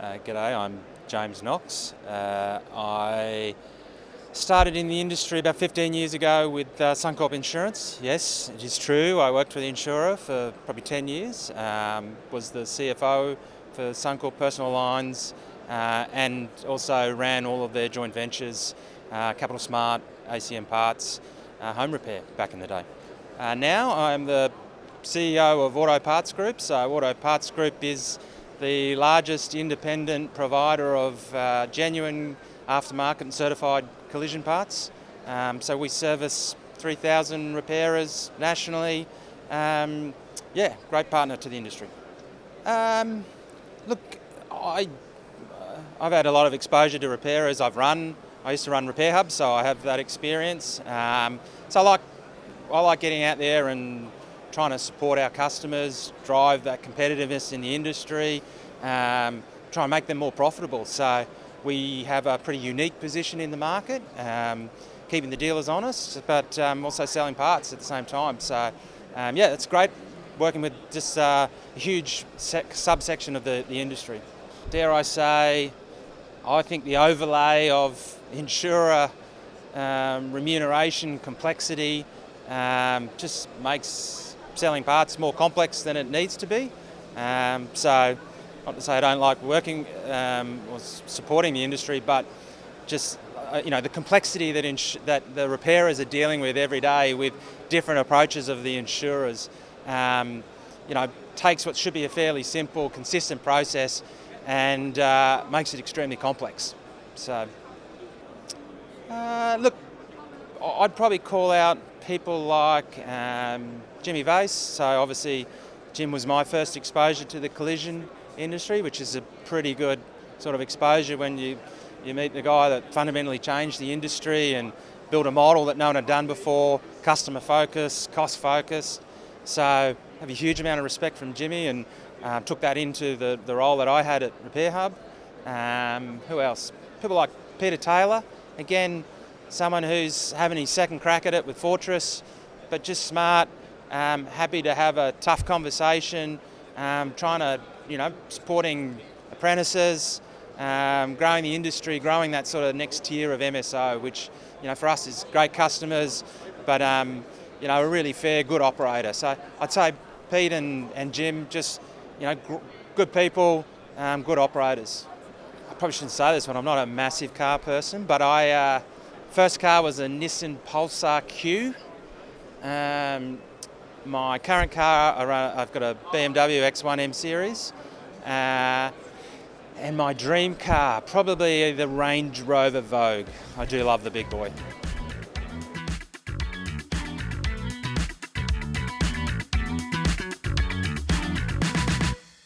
G'day, I'm James Knox. I started in the industry about 15 years ago with Suncorp Insurance. Yes, it is true. I worked for the insurer for probably 10 years. Was the CFO for Suncorp Personal Lines and also ran all of their joint ventures, Capital Smart, ACM Parts, Home Repair back in the day. Now I'm the CEO of Auto Parts Group. So Auto Parts Group is the largest independent provider of genuine aftermarket and certified collision parts. So we service 3,000 repairers nationally. Great partner to the industry. Look, I've had a lot of exposure to repairers. I used to run repair hubs, so I have that experience. So I like getting out there and trying to support our customers, drive that competitiveness in the industry, try and make them more profitable. So we have a pretty unique position in the market, keeping the dealers honest, but also selling parts at the same time. So it's great working with just a huge subsection of the industry. Dare I say, I think the overlay of insurer remuneration complexity just makes selling parts more complex than it needs to be. So not to say I don't like working or supporting the industry, but just the complexity that the repairers are dealing with every day with different approaches of the insurers, takes what should be a fairly simple, consistent process and makes it extremely complex. So look, I'd probably call out people like Jimmy Vase. So obviously Jim was my first exposure to the collision industry, which is a pretty good sort of exposure when you meet the guy that fundamentally changed the industry and built a model that no one had done before, customer focused, cost focused. So I have a huge amount of respect from Jimmy and took that into the role that I had at Repair Hub. Who else? People like Peter Taylor, again, someone who's having his second crack at it with Fortress, but just smart, happy to have a tough conversation, trying to, supporting apprentices, growing the industry, growing that sort of next tier of MSO, which, for us is great customers, but, a really fair, good operator. So I'd say Pete and Jim, just, good people, good operators. I probably shouldn't say this, but I'm not a massive car person, but first car was a Nissan Pulsar Q. My current car, I've got a BMW X1 M Series. And my dream car, probably the Range Rover Vogue. I do love the big boy.